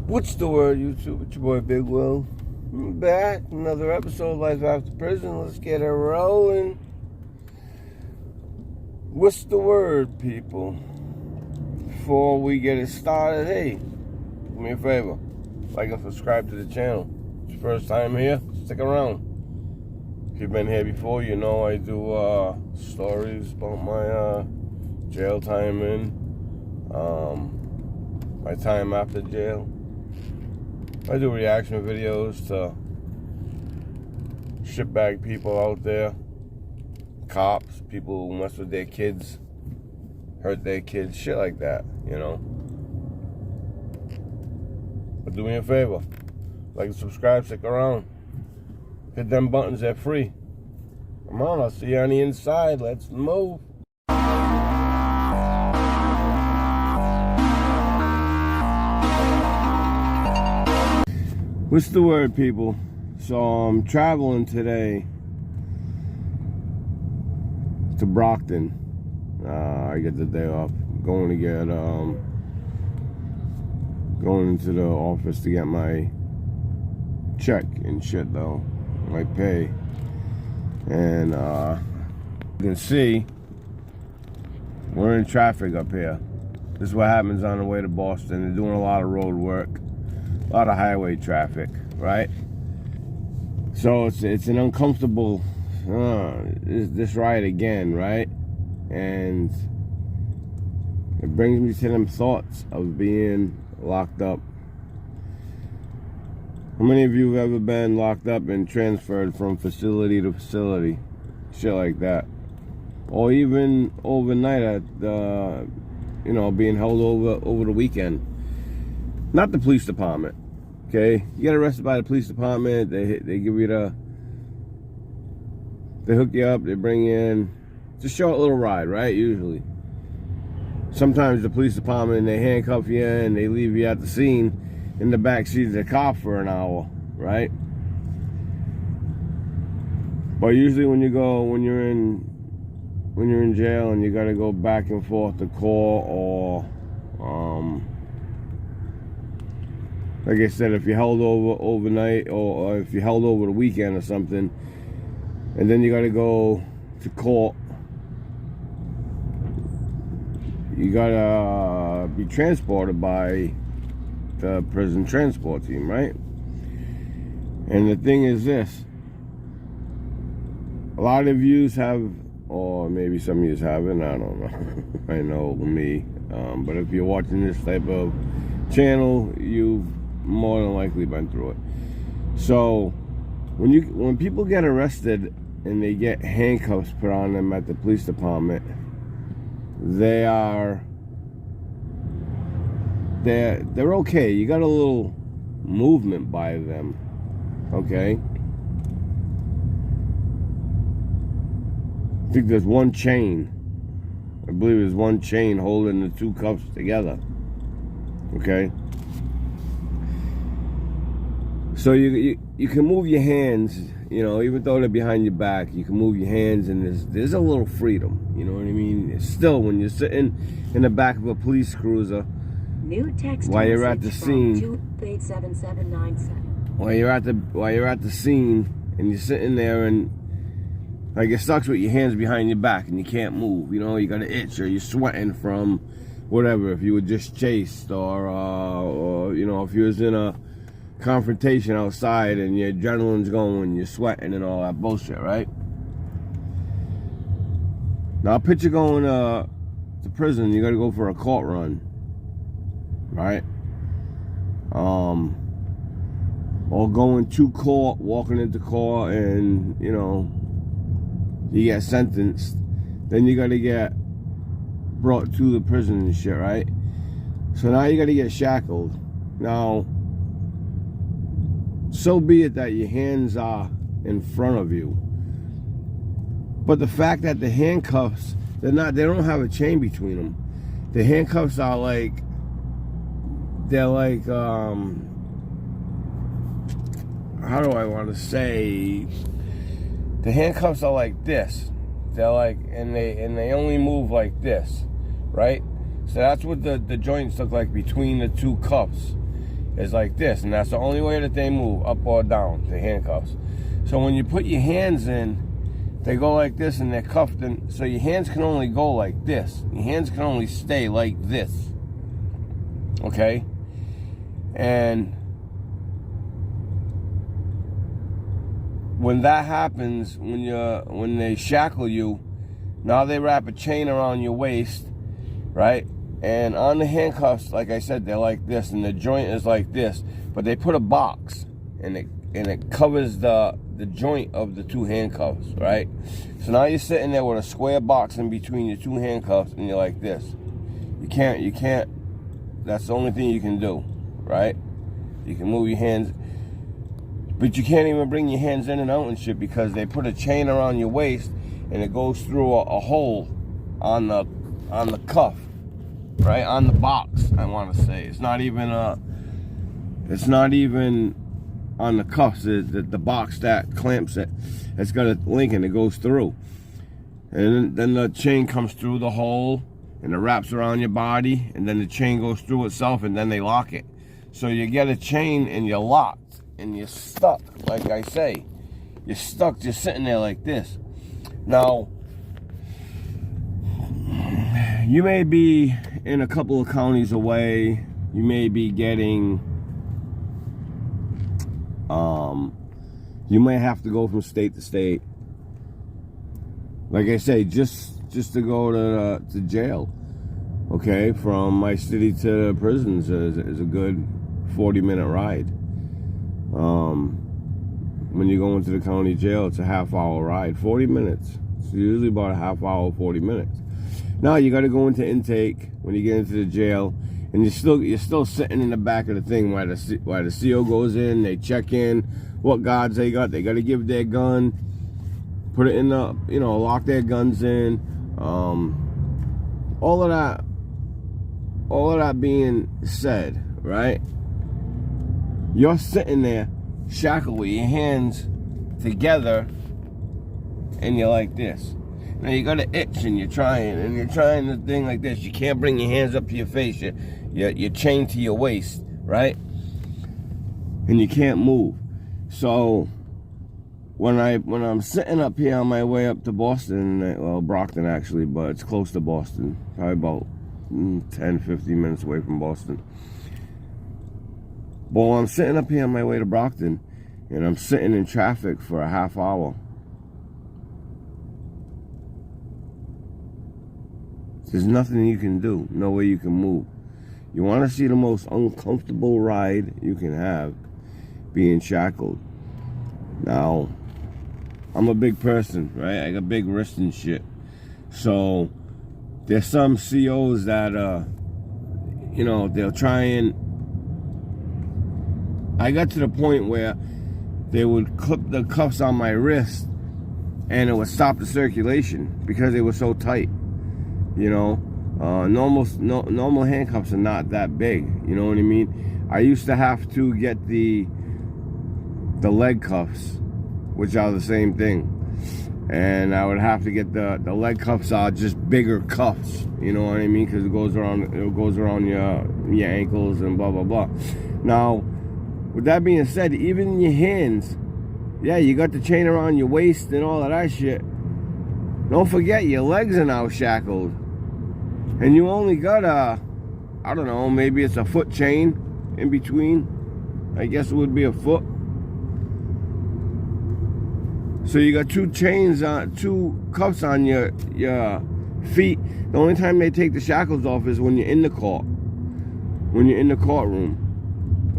What's the word, YouTube? It's your boy Big Will. I'm back. Another episode of Life After Prison. Let's get it rolling. What's the word, people? Before we get it started, hey, do me a favor. Like and subscribe to the channel. It's your first time here, stick around. If you've been here before, you know I do stories about my jail time my time after jail. I do reaction videos to shitbag people out there, cops, people who mess with their kids, hurt their kids, shit like that, you know. But do me a favor, like and subscribe, stick around. Hit them buttons, they're free. Come on, I'll see you on the inside. Let's move. What's the word, people? So I'm traveling today to Brockton. I get the day off. Going to get going into the office to get my check and shit, though, my pay. And you can see we're in traffic up here. This is what happens on the way to Boston. They're doing a lot of road work. A lot of highway traffic, right? So it's an uncomfortable this ride again, right? And it brings me to them thoughts of being locked up. How many of you have ever been locked up and transferred from facility to facility? Shit like that. Or even overnight at being held over the weekend. Not the police department, okay? You get arrested by the police department, they give you they hook you up, they bring you in. It's a short little ride, right, usually. Sometimes the police department, they handcuff you and they leave you at the scene in the back seat of the car for an hour, right? But usually when you're in jail and you gotta go back and forth to court, or like I said, if you're held over overnight, or if you're held over the weekend or something, and then you got to go to court, you got to be transported by the prison transport team, right? And the thing is this. A lot of yous have, or maybe some of yous haven't, I don't know. I know me. But if you're watching this type of channel, you've more than likely been through it. So when people get arrested and they get handcuffs put on them at the police department, they're okay. You got a little movement by them, okay? I think there's one chain. I believe there's one chain holding the two cuffs together, okay? So you can move your hands, you know, even though they're behind your back, you can move your hands, and there's a little freedom, you know what I mean? It's still, when you're sitting in the back of a police cruiser, new text while you're at the scene, while you're at the scene, and you're sitting there, and like, it sucks with your hands behind your back and you can't move, you know, you got an itch, or you're sweating from whatever, if you were just chased, or you know, if you was in a confrontation outside and your adrenaline's going, you're sweating and all that bullshit, right? Now picture going to prison, you gotta go for a court run, right? Or going to court, walking into court, and you know, you get sentenced, then you gotta get brought to the prison and shit, right? So now you gotta get shackled. Now, so be it that your hands are in front of you, but the fact that the handcuffs, they don't have a chain between them. The handcuffs are like, how do I want to say, the handcuffs are like this. They're like, and they only move like this, right? So that's what the joints look like between the two cuffs. is like this, and that's the only way that they move, up or down, the handcuffs. So when you put your hands in, they go like this, and they're cuffed, and so your hands can only go like this. Your hands can only stay like this. Okay? And when that happens, when they shackle you, now they wrap a chain around your waist, right? And on the handcuffs, like I said, they're like this, and the joint is like this. But they put a box, and it covers the joint of the two handcuffs, right? So now you're sitting there with a square box in between your two handcuffs, and you're like this. You can't. That's the only thing you can do, right? You can move your hands, but you can't even bring your hands in and out and shit, because they put a chain around your waist, and it goes through a hole on the cuff, right? On the box, I want to say. It's not even on the cuffs. The box that clamps it, it's got a link, and it goes through. And then the chain comes through the hole, and it wraps around your body, and then the chain goes through itself, and then they lock it. So you get a chain, and you're locked, and you're stuck. Like I say, you're stuck just sitting there like this. Now, you may be in a couple of counties away. You may be getting, you may have to go from state to state. Like I say, just to go to jail, okay? From my city to the prisons is a good 40-minute ride. When you go into the county jail, it's a half-hour ride, 40 minutes. It's usually about a half hour, 40 minutes. Now you got to go into intake when you get into the jail, and you're still sitting in the back of the thing while the CO goes in. They check in what guards they got. They got to give their gun, put it in the, lock their guns in. All of that being said, right? You're sitting there shackled with your hands together, and you're like this. Now you got an itch, and you're trying the thing like this. You can't bring your hands up to your face. You're chained to your waist, right? And you can't move. So when I'm sitting up here on my way up to Boston, well, Brockton actually, but it's close to Boston, probably about 10-15 minutes away from Boston. But I'm sitting up here on my way to Brockton, and I'm sitting in traffic for a half hour. There's nothing you can do, no way you can move. You want to see the most uncomfortable ride you can have, being shackled. Now, I'm a big person, right? I got big wrists and shit. So there's some COs that, they'll try and... I got to the point where they would clip the cuffs on my wrist, and it would stop the circulation because they were so tight. Normal handcuffs are not that big. You know what I mean? I used to have to get the leg cuffs, which are the same thing, and I would have to get the leg cuffs are just bigger cuffs. You know what I mean? Because it goes around your ankles and blah blah blah. Now, with that being said, even in your hands, yeah, you got the chain around your waist and all of that shit. Don't forget, your legs are now shackled. And you only got I don't know, maybe it's a foot chain in between. I guess it would be a foot. So you got two cuffs on your feet. The only time they take the shackles off is when you're in the court. When you're in the courtroom.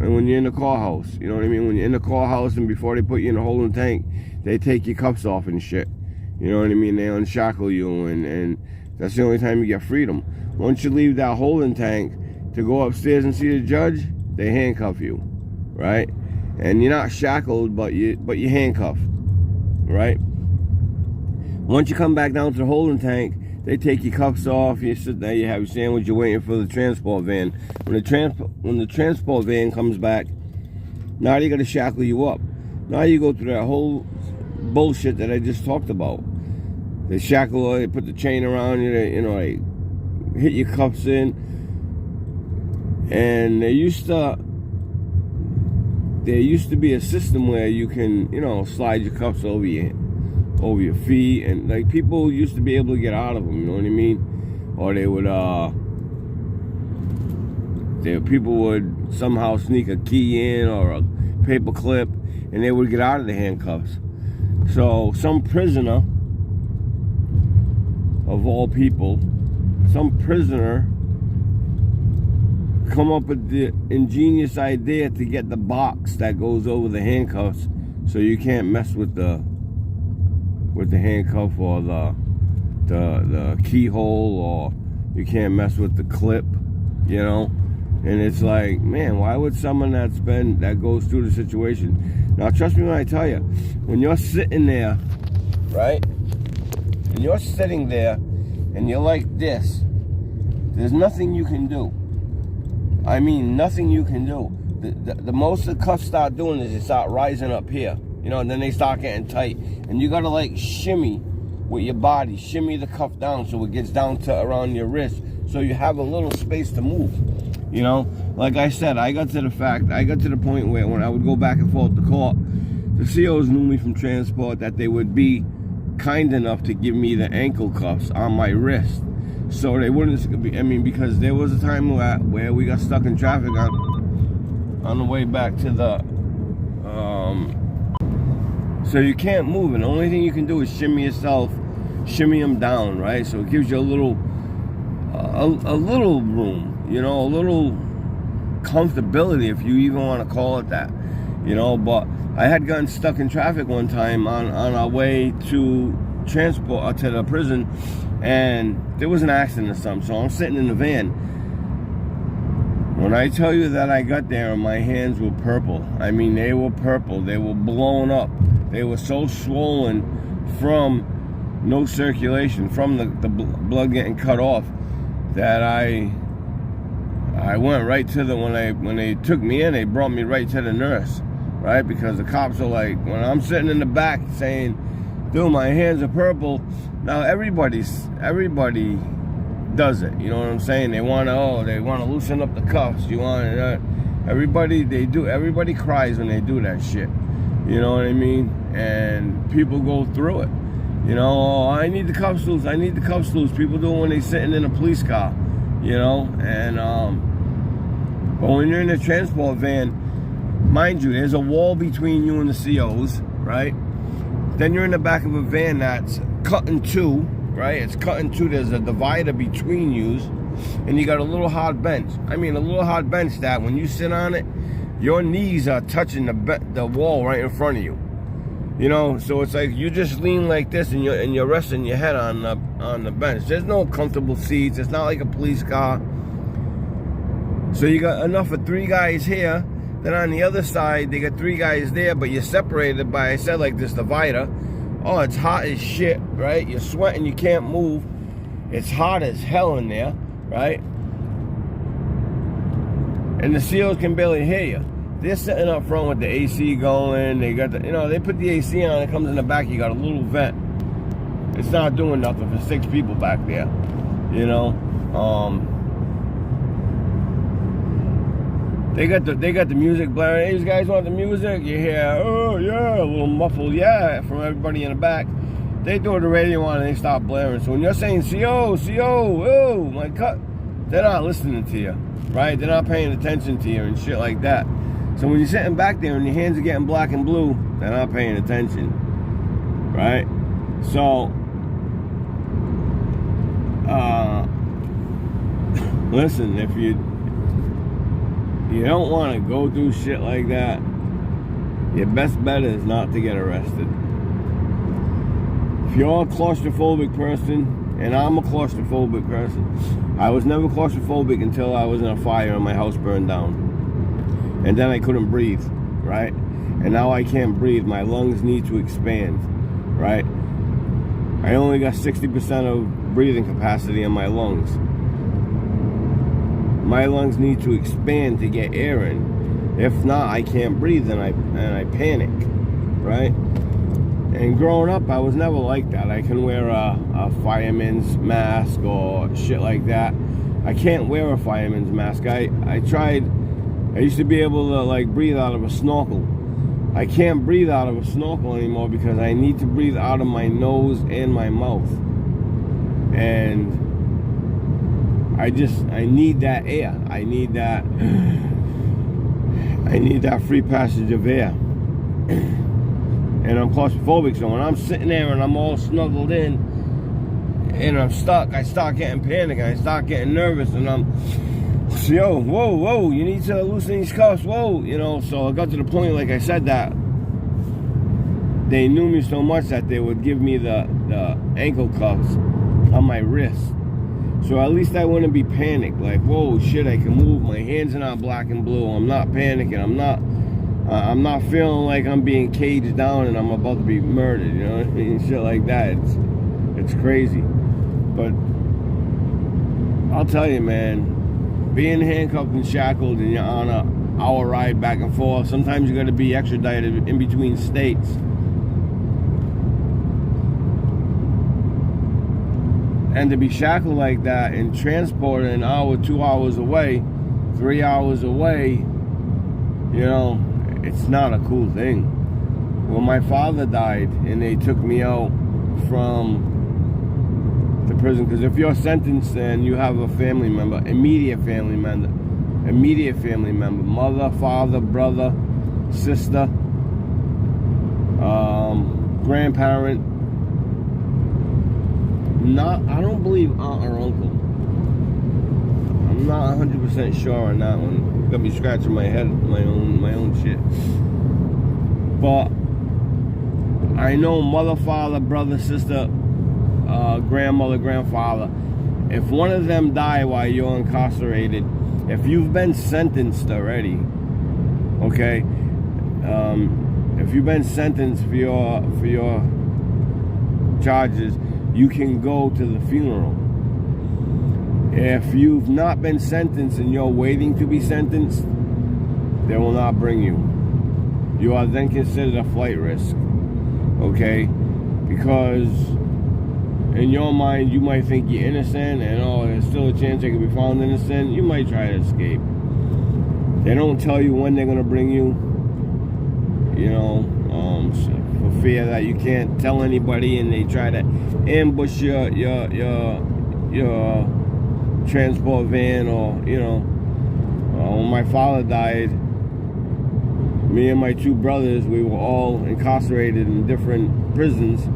And when you're in the courthouse. You know what I mean? When you're in the courthouse and before they put you in a holding tank, they take your cuffs off and shit. You know what I mean? They unshackle you, and that's the only time you get freedom. Once you leave that holding tank to go upstairs and see the judge, they handcuff you, right? And you're not shackled, but you're handcuffed, right? Once you come back down to the holding tank, they take your cuffs off. You sit there, you have your sandwich, you're waiting for the transport van. When the transport van comes back, now they got to shackle you up. Now you go through that whole bullshit that I just talked about. They shackle, they put the chain around you, they hit your cuffs in. And they used to there used to be a system where you can, you know, slide your cuffs over your feet, and like people used to be able to get out of them, you know what I mean? Or they would people would somehow sneak a key in or a paper clip, and they would get out of the handcuffs. So some prisoner, of all people, some prisoner come up with the ingenious idea to get the box that goes over the handcuffs, so you can't mess with the handcuff or the keyhole, or you can't mess with the clip, you know. And it's like, man, why would someone that goes through the situation? Now, trust me when I tell you, when you're sitting there, right? And you're sitting there, and you're like this, there's nothing you can do. I mean, nothing you can do. The most the cuffs start doing is they start rising up here, you know, and then they start getting tight. And you gotta like shimmy with your body, shimmy the cuff down so it gets down to around your wrist, so you have a little space to move. You know, like I said, I got to the point where when I would go back and forth to court, the COs knew me from transport, that they would be kind enough to give me the ankle cuffs on my wrist, so they wouldn't be, I mean, because there was a time where we got stuck in traffic on the way back to the, so you can't move, and the only thing you can do is shimmy yourself, shimmy them down, right? So it gives you a little room, you know, a little comfortability, if you even want to call it that, you know. But I had gotten stuck in traffic one time on our way to transport to the prison, and there was an accident or something. So I'm sitting in the van. When I tell you that I got there and my hands were purple, I mean, they were purple. They were blown up. They were so swollen from no circulation, from the blood getting cut off, that I went right to when they took me in, they brought me right to the nurse, right? Because the cops are like, when I'm sitting in the back saying, dude, my hands are purple. Now everybody does it, you know what I'm saying? They want to loosen up the cuffs. Everybody cries when they do that shit, you know what I mean? And people go through it, you know. Oh, I need the cuffs loose, I need the cuffs loose. People do it when they're sitting in a police car, you know. And but when you're in a transport van, mind you, there's a wall between you and the COs, right? Then you're in the back of a van that's cut in two, right? It's cut in two. There's a divider between yous, and you got a little hard bench. I mean, a little hard bench that when you sit on it, your knees are touching the wall right in front of you. You know, so it's like you just lean like this, and you're resting your head on the bench. There's no comfortable seats. It's not like a police car. So you got enough for 3 guys here. Then on the other side, they got 3 guys there, but you're separated by, I said, like this divider. Oh, it's hot as shit, right? You're sweating, you can't move. It's hot as hell in there, right? And the COs can barely hear you. They're sitting up front with the AC going. They got the, you know, they put the AC on. It comes in the back. You got a little vent. It's not doing nothing for 6 people back there, you know. They got the music blaring. Hey, these guys want the music? You hear, oh yeah, a little muffled yeah from everybody in the back. They throw the radio on and they stop blaring. So when you're saying CO, oh my God, they're not listening to you, right? They're not paying attention to you and shit like that. So when you're sitting back there and your hands are getting black and blue, they're not paying attention, right? So, listen, if you don't want to go through shit like that, your best bet is not to get arrested. If you're a claustrophobic person, and I'm a claustrophobic person, I was never claustrophobic until I was in a fire and my house burned down. And then I couldn't breathe, right? And now I can't breathe. My lungs need to expand, right? I only got 60% of breathing capacity in my lungs. My lungs need to expand to get air in. If not, I can't breathe and I panic, right? And growing up, I was never like that. I can wear a fireman's mask or shit like that. I can't wear a fireman's mask. I tried I used to be able to like breathe out of a snorkel. I can't breathe out of a snorkel anymore because I need to breathe out of my nose and my mouth. And I need that air. I need that free passage of air. And I'm claustrophobic, so when I'm sitting there and I'm all snuggled in and I'm stuck, I start getting panic and I start getting nervous, and I'm, yo, whoa, you need to loosen these cuffs, whoa, you know. So I got to the point, like I said, that they knew me so much that they would give me the ankle cuffs on my wrist. So at least I wouldn't be panicked, like, whoa, shit, I can move, my hands are not black and blue, I'm not panicking, I'm not feeling like I'm being caged down and I'm about to be murdered, you know what I mean? Shit like that, it's crazy. But I'll tell you, man, being handcuffed and shackled and you're on an hour ride back and forth, sometimes you gotta be extradited in between states. And to be shackled like that and transported an hour, 2 hours away, 3 hours away, you know, it's not a cool thing. When my father died and they took me out from the prison, because if you're sentenced and you have a family member, immediate family member, mother, father, brother, sister, grandparent, I don't believe aunt or uncle. I'm not 100% sure on that one. Got me scratching my head, my own shit. But I know mother, father, brother, sister, grandmother, grandfather. If one of them die while you're incarcerated, if you've been sentenced already, okay, if you've been sentenced for your charges, you can go to the funeral. If you've not been sentenced and you're waiting to be sentenced, they will not bring you. You are then considered a flight risk, okay? Because in your mind, you might think you're innocent and, oh, there's still a chance they could be found innocent. You might try to escape. They don't tell you when they're going to bring you, you know, for fear that you can't tell anybody, and they try to ambush your transport van, or, you know. When my father died, me and my two brothers, we were all incarcerated in different prisons.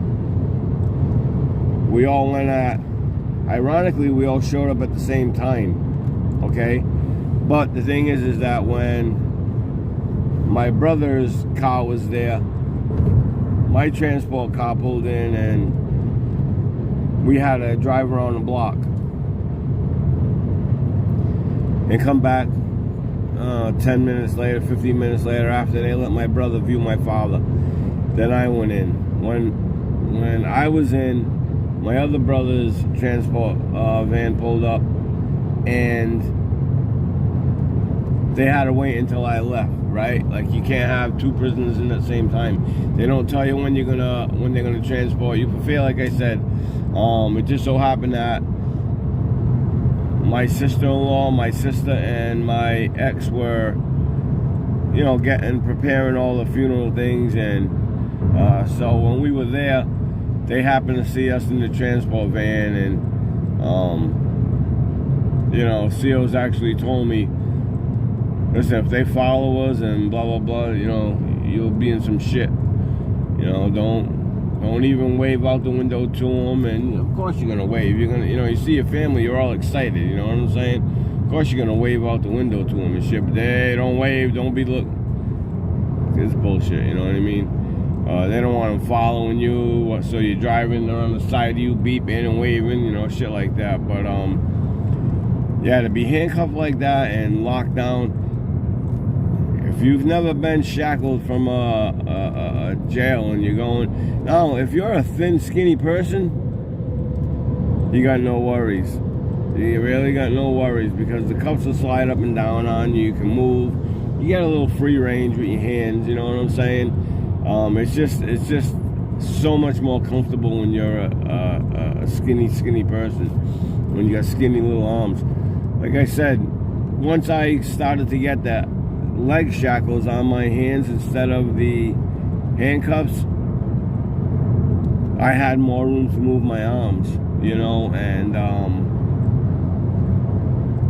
We all went ironically, we all showed up at the same time, okay? But the thing is that when my brother's car was there, my transport car pulled in, and we had to drive around the block and come back 10 minutes later, 15 minutes later, after they let my brother view my father. Then I went in. When I was in, my other brother's transport van pulled up, and they had to wait until I left, right? Like, you can't have two prisoners in at the same time. They don't tell you when they're gonna transport you. For fear, like I said, it just so happened that my sister-in-law, my sister, and my ex were, you know, preparing all the funeral things, and so when we were there, they happened to see us in the transport van, and you know, COs actually told me, listen, if they follow us and blah blah blah, you know, you'll be in some shit. You know, don't even wave out the window to them. And of course you're gonna wave. You're gonna, you know, you see your family, you're all excited. You know what I'm saying? Of course you're gonna wave out the window to them and shit. But they don't wave. Don't be look. It's bullshit. You know what I mean? They don't want them following you, so you're driving, they're on the side of you, beeping and waving. You know, shit like that. But yeah, to be handcuffed like that and locked down. If you've never been shackled from a jail and you're going, now if you're a thin, skinny person, you got no worries. You really got no worries, because the cuffs will slide up and down on you. You can move. You get a little free range with your hands. You know what I'm saying? It's just so much more comfortable when you're a skinny person. When you got skinny little arms. Like I said, once I started to get that leg shackles on my hands instead of the handcuffs, I had more room to move my arms, you know, and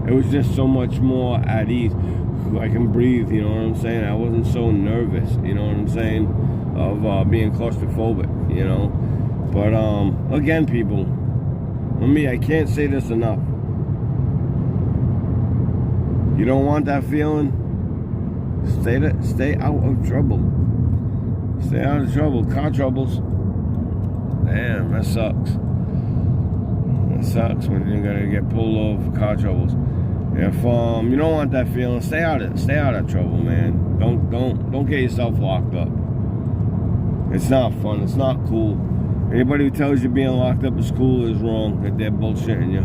it was just so much more at ease. I can breathe, you know what I'm saying? I wasn't so nervous, you know what I'm saying, of being claustrophobic, you know. But again, people, I can't say this enough. You don't want that feeling? Stay out of trouble. Stay out of trouble. Car troubles. Damn, that sucks. That sucks when you're gonna get pulled over for car troubles. If you don't want that feeling, stay out of trouble, man. Don't get yourself locked up. It's not fun. It's not cool. Anybody who tells you being locked up is cool is wrong. They're bullshitting you.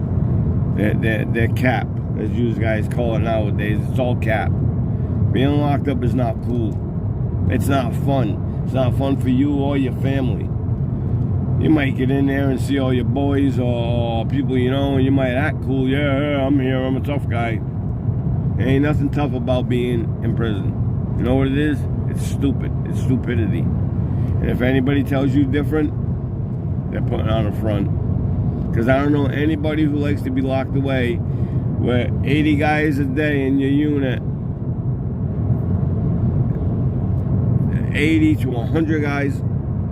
They're cap, as you guys call it nowadays. It's all cap. Being locked up is not cool. It's not fun. It's not fun for you or your family. You might get in there and see all your boys or people you know, and you might act cool. Yeah, I'm here. I'm a tough guy. There ain't nothing tough about being in prison. You know what it is? It's stupid. It's stupidity. And if anybody tells you different, they're putting on a front. Because I don't know anybody who likes to be locked away with 80 guys a day in your unit. 80 to 100 guys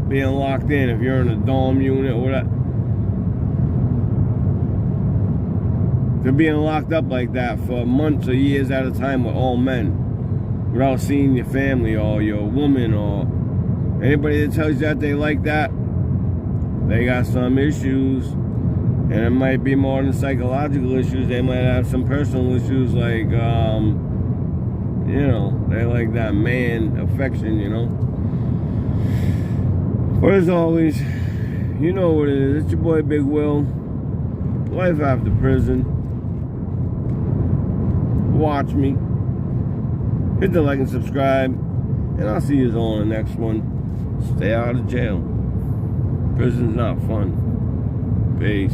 being locked in if you're in a dorm unit or whatever. They're being locked up like that for months or years at a time with all men without seeing your family or your woman or anybody that tells you that they like that, they got some issues. And it might be more than psychological issues. They might have some personal issues like, you know, they like that man affection, you know. But as always, you know what it is. It's your boy Big Will. Life after prison. Watch me. Hit the like and subscribe. And I'll see you all in the next one. Stay out of jail. Prison's not fun. Peace.